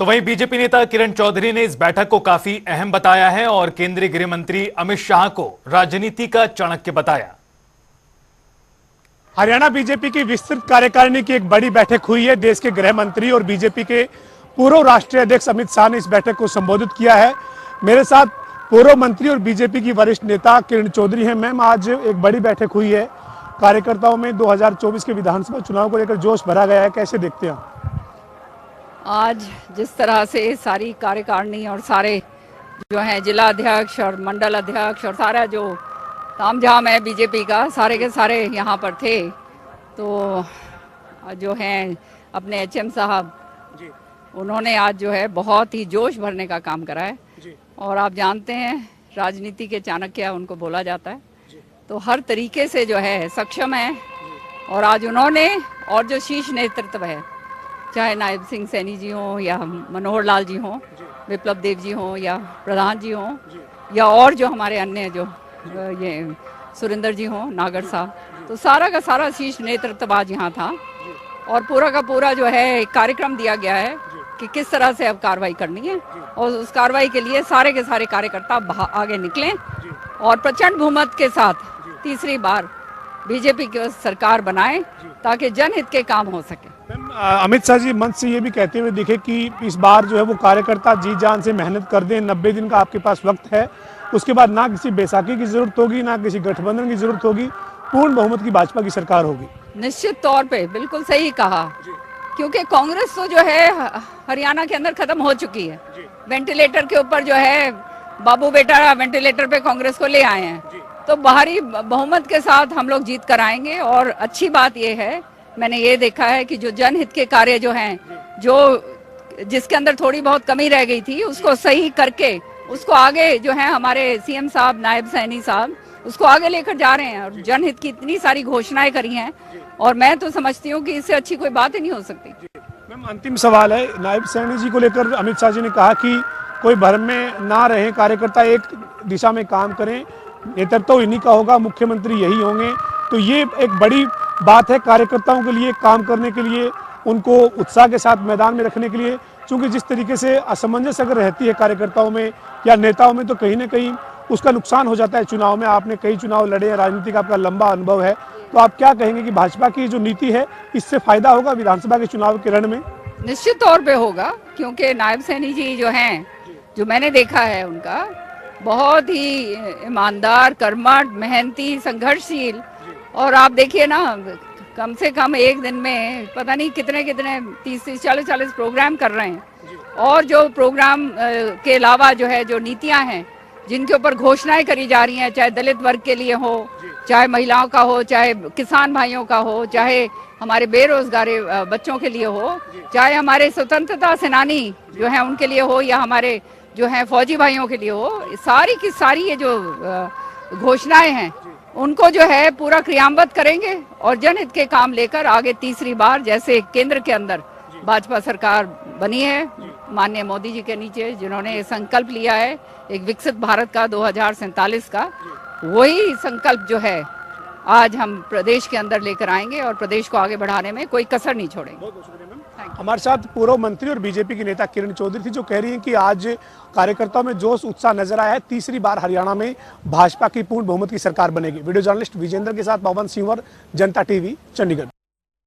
तो वहीं बीजेपी नेता किरण चौधरी ने इस बैठक को काफी अहम बताया है और केंद्रीय गृह मंत्री अमित शाह को राजनीति का चाणक्य बताया। हरियाणा बीजेपी की विस्तृत कार्यकारिणी की एक बड़ी बैठक हुई है। देश के गृह मंत्री और बीजेपी के पूर्व राष्ट्रीय अध्यक्ष अमित शाह ने इस बैठक को संबोधित किया है। मेरे साथ पूर्व मंत्री और बीजेपी की वरिष्ठ नेता किरण चौधरी हैं। मैम, आज एक बड़ी बैठक हुई है, कार्यकर्ताओं में 2024 के विधानसभा चुनाव को लेकर जोश भरा गया है, कैसे देखते हैं? आज जिस तरह से सारी कार्यकारिणी और सारे जो है जिला अध्यक्ष और मंडल अध्यक्ष और सारा जो तामझाम है बीजेपी का, सारे के सारे यहाँ पर थे, तो जो हैं अपने एचएम साहब, उन्होंने आज जो है बहुत ही जोश भरने का काम करा है। और आप जानते हैं राजनीति के चाणक्य उनको बोला जाता है, तो हर तरीके से जो है सक्षम है। और आज उन्होंने और जो शीर्ष नेतृत्व है, चाहे नायब सिंह सैनी जी हों या मनोहर लाल जी हों, विप्लव देव जी हों या प्रधान जी हों या और जो हमारे अन्य जो ये सुरेंद्र जी हों, नागर साहब, तो सारा का सारा शीर्ष नेतृत्व आज यहाँ था। और पूरा का पूरा जो है एक कार्यक्रम दिया गया है कि किस तरह से अब कार्रवाई करनी है और उस कार्रवाई के लिए सारे के सारे कार्यकर्ता आगे निकलें और प्रचंड बहुमत के साथ तीसरी बार बीजेपी की सरकार बनाए ताकि जनहित के काम हो सके। अमित शाह जी मंच से ये भी कहते हुए दिखे कि इस बार जो है वो कार्यकर्ता जी जान से मेहनत कर दें, 90 दिन का आपके पास वक्त है, उसके बाद ना किसी बैसाखी की जरूरत होगी, ना किसी गठबंधन की जरूरत होगी, पूर्ण बहुमत की भाजपा की सरकार होगी। निश्चित तौर पे बिल्कुल सही कहा, क्योंकि कांग्रेस तो जो है हरियाणा के अंदर खत्म हो चुकी है। वेंटिलेटर के ऊपर जो है बाबू बेटा वेंटिलेटर पे कांग्रेस को ले आए हैं, तो बाहरी बहुमत के साथ हम लोग जीत कर आएंगे। और अच्छी बात यह है, मैंने ये देखा है कि जो जनहित के कार्य जो हैं, जो जिसके अंदर थोड़ी बहुत कमी रह गई थी, उसको सही करके उसको आगे जो है हमारे सीएम साहब, नायब सैनी साहब उसको आगे लेकर जा रहे हैं। और जनहित की इतनी सारी घोषणाएं करी हैं और मैं तो समझती हूँ कि इससे अच्छी कोई बात ही नहीं हो सकती। मैम, अंतिम सवाल है, नायब सैनी जी को लेकर अमित शाह जी ने कहा कि कोई भ्रम में ना रहे, कार्यकर्ता एक दिशा में काम करें, नेतृत्व तो इन्हीं का होगा, मुख्यमंत्री यही होंगे। तो ये एक बड़ी बात है कार्यकर्ताओं के लिए, काम करने के लिए, उनको उत्साह के साथ मैदान में रखने के लिए। क्योंकि जिस तरीके से असमंजस अगर रहती है कार्यकर्ताओं में या नेताओं में, तो कहीं ना कहीं उसका नुकसान हो जाता है चुनाव में। आपने कई चुनाव लड़े हैं, राजनीति का आपका लंबा अनुभव है, तो आप क्या कहेंगे कि भाजपा की जो नीति है इससे फायदा होगा विधानसभा के चुनाव के रण में? निश्चित तौर पे होगा, क्योंकि नायब सैनी जी जो हैं, जो मैंने देखा है उनका, बहुत ही ईमानदार, कर्मठ, मेहनती, संघर्षशील। और आप देखिए ना, कम से कम एक दिन में पता नहीं कितने कितने 30-40 प्रोग्राम कर रहे हैं। और जो प्रोग्राम के अलावा जो है जो नीतियां हैं जिनके ऊपर घोषणाएं करी जा रही हैं, चाहे दलित वर्ग के लिए हो, चाहे महिलाओं का हो, चाहे किसान भाइयों का हो, चाहे हमारे बेरोजगार बच्चों के लिए हो, चाहे हमारे स्वतंत्रता सेनानी जो है उनके लिए हो, या हमारे जो है फौजी भाइयों के लिए हो, सारी की सारी ये जो घोषणाएं हैं उनको जो है पूरा क्रियान्वित करेंगे और जनहित के काम लेकर आगे तीसरी बार, जैसे केंद्र के अंदर भाजपा सरकार बनी है माननीय मोदी जी के नीचे, जिन्होंने संकल्प लिया है एक विकसित भारत का 2047 का, वही संकल्प जो है आज हम प्रदेश के अंदर लेकर आएंगे और प्रदेश को आगे बढ़ाने में कोई कसर नहीं छोड़ेंगे। हमारे साथ पूर्व मंत्री और बीजेपी की नेता किरण चौधरी थी, जो कह रही हैं कि आज कार्यकर्ताओं में जोश उत्साह नजर आया है, तीसरी बार हरियाणा में भाजपा की पूर्ण बहुमत की सरकार बनेगी। वीडियो जर्नलिस्ट विजेंद्र के साथ पवन सिंह, जनता टीवी, चंडीगढ़।